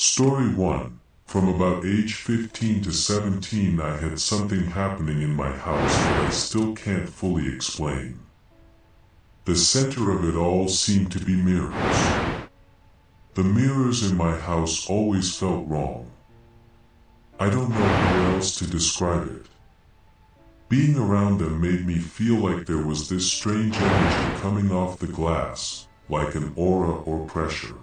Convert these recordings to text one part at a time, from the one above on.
Story 1. From about age 15 to 17 I had something happening in my house that I still can't fully explain. The center of it all seemed to be mirrors. The mirrors in my house always felt wrong. I don't know how else to describe it. Being around them made me feel like there was this strange energy coming off the glass, like an aura or pressure.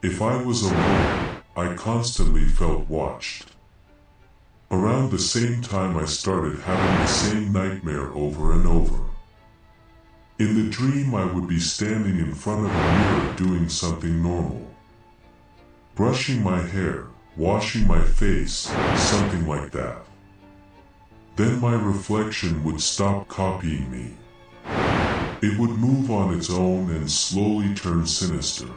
If I was alone, I constantly felt watched. Around the same time I started having the same nightmare over and over. In the dream I would be standing in front of a mirror doing something normal. Brushing my hair, washing my face, something like that. Then my reflection would stop copying me. It would move on its own and slowly turn sinister.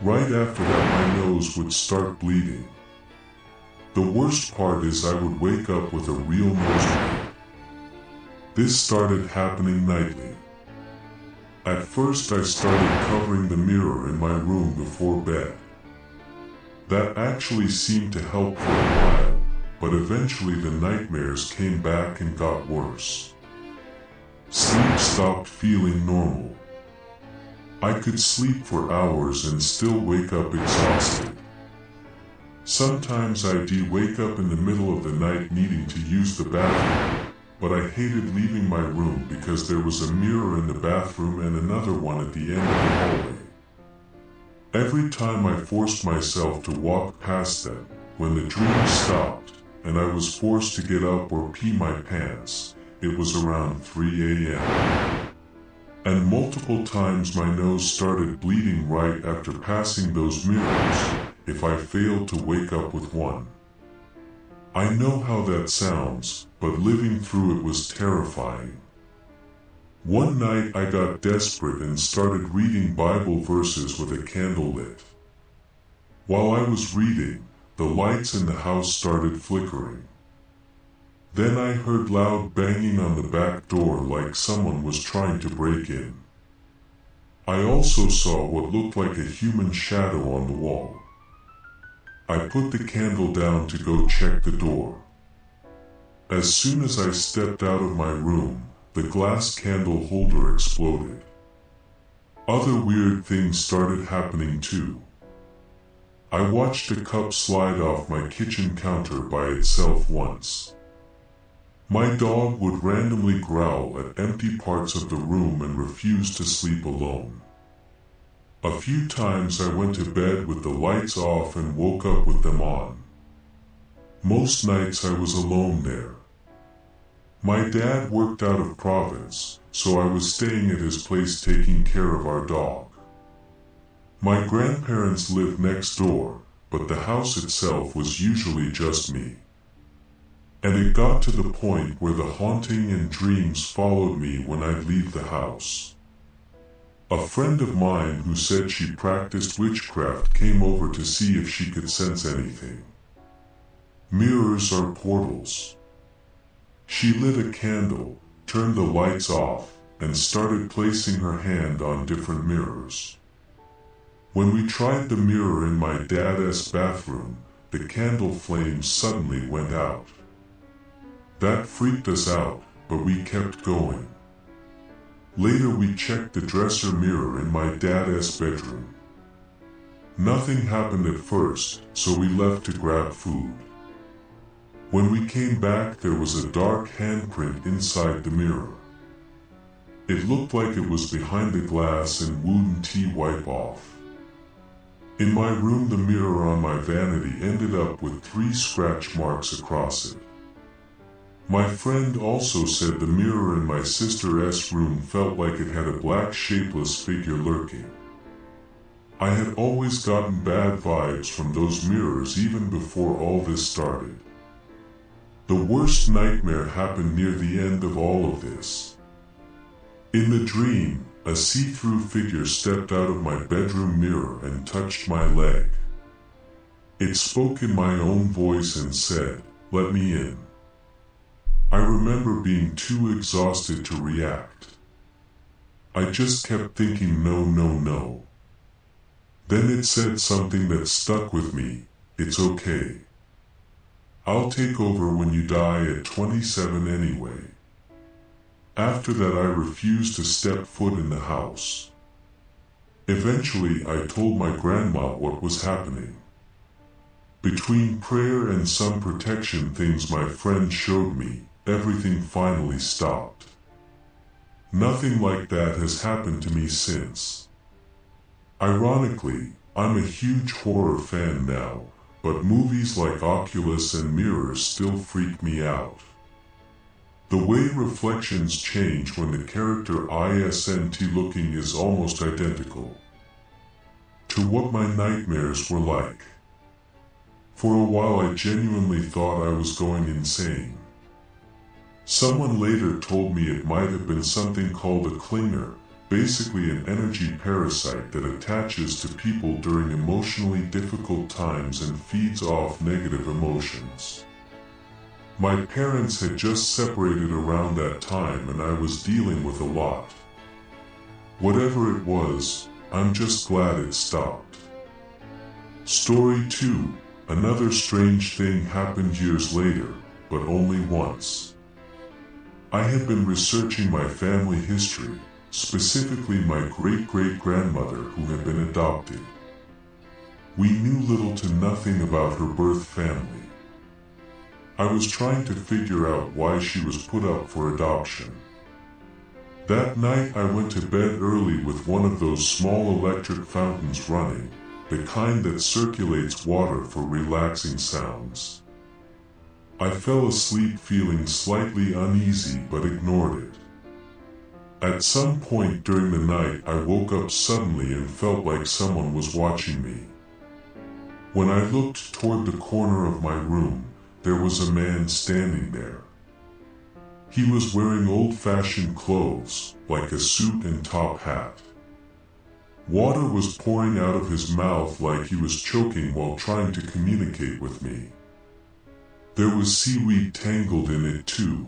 Right after that my nose would start bleeding. The worst part is I would wake up with a real nosebleed. This started happening nightly. At first I started covering the mirror in my room before bed. That actually seemed to help for a while, but eventually the nightmares came back and got worse. Sleep stopped feeling normal. I could sleep for hours and still wake up exhausted. Sometimes I'd wake up in the middle of the night needing to use the bathroom, but I hated leaving my room because there was a mirror in the bathroom and another one at the end of the hallway. Every time I forced myself to walk past them, when the dream stopped, and I was forced to get up or pee my pants, it was around 3 a.m. And multiple times my nose started bleeding right after passing those mirrors, if I failed to wake up with one. I know how that sounds, but living through it was terrifying. One night I got desperate and started reading Bible verses with a candle lit. While I was reading, the lights in the house started flickering. Then I heard loud banging on the back door like someone was trying to break in. I also saw what looked like a human shadow on the wall. I put the candle down to go check the door. As soon as I stepped out of my room, the glass candle holder exploded. Other weird things started happening too. I watched a cup slide off my kitchen counter by itself once. My dog would randomly growl at empty parts of the room and refuse to sleep alone. A few times I went to bed with the lights off and woke up with them on. Most nights I was alone there. My dad worked out of Province, so I was staying at his place taking care of our dog. My grandparents lived next door, but the house itself was usually just me. And it got to the point where the haunting and dreams followed me when I'd leave the house. A friend of mine who said she practiced witchcraft came over to see if she could sense anything. Mirrors are portals. She lit a candle, turned the lights off, and started placing her hand on different mirrors. When we tried the mirror in my dad's bathroom, the candle flame suddenly went out. That freaked us out, but we kept going. Later we checked the dresser mirror in my dad's bedroom. Nothing happened at first, so we left to grab food. When we came back there was a dark handprint inside the mirror. It looked like it was behind the glass and wouldn't wipe off. In my room the mirror on my vanity ended up with 3 scratch marks across it. My friend also said the mirror in my sister's room felt like it had a black shapeless figure lurking. I had always gotten bad vibes from those mirrors even before all this started. The worst nightmare happened near the end of all of this. In the dream, a see-through figure stepped out of my bedroom mirror and touched my leg. It spoke in my own voice and said, "Let me in." I remember being too exhausted to react. I just kept thinking no, no, no. Then it said something that stuck with me. It's okay. I'll take over when you die at 27 anyway. After that, I refused to step foot in the house. Eventually, I told my grandma what was happening. Between prayer and some protection things my friend showed me, everything finally stopped. Nothing like that has happened to me since. Ironically, I'm a huge horror fan now, but movies like Oculus and Mirror still freak me out. The way reflections change when the character isn't looking is almost identical to what my nightmares were like. For a while I genuinely thought I was going insane. Someone later told me it might have been something called a clinger, basically an energy parasite that attaches to people during emotionally difficult times and feeds off negative emotions. My parents had just separated around that time and I was dealing with a lot. Whatever it was, I'm just glad it stopped. Story 2. Another strange thing happened years later, but only once. I had been researching my family history, specifically my great-great-grandmother who had been adopted. We knew little to nothing about her birth family. I was trying to figure out why she was put up for adoption. That night I went to bed early with one of those small electric fountains running, the kind that circulates water for relaxing sounds. I fell asleep feeling slightly uneasy but ignored it. At some point during the night I woke up suddenly and felt like someone was watching me. When I looked toward the corner of my room, there was a man standing there. He was wearing old-fashioned clothes, like a suit and top hat. Water was pouring out of his mouth like he was choking while trying to communicate with me. There was seaweed tangled in it too.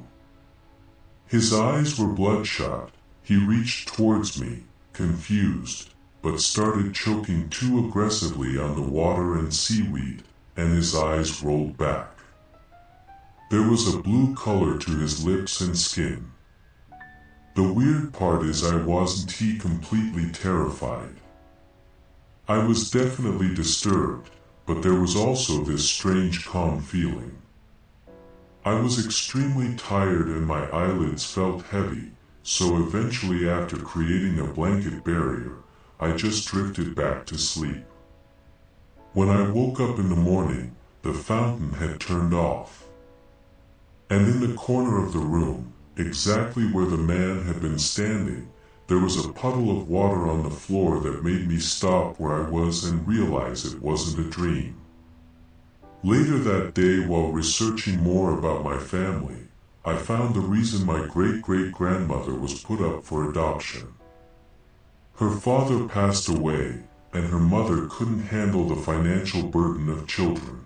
His eyes were bloodshot. He reached towards me, confused, but started choking too aggressively on the water and seaweed, and his eyes rolled back. There was a blue color to his lips and skin. The weird part is I wasn't completely terrified. I was definitely disturbed, but there was also this strange calm feeling. I was extremely tired and my eyelids felt heavy, so eventually after creating a blanket barrier, I just drifted back to sleep. When I woke up in the morning, the fountain had turned off. And in the corner of the room, exactly where the man had been standing, there was a puddle of water on the floor that made me stop where I was and realize it wasn't a dream. Later that day, while researching more about my family, I found the reason my great-great-grandmother was put up for adoption. Her father passed away, and her mother couldn't handle the financial burden of children.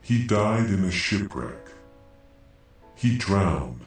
He died in a shipwreck. He drowned,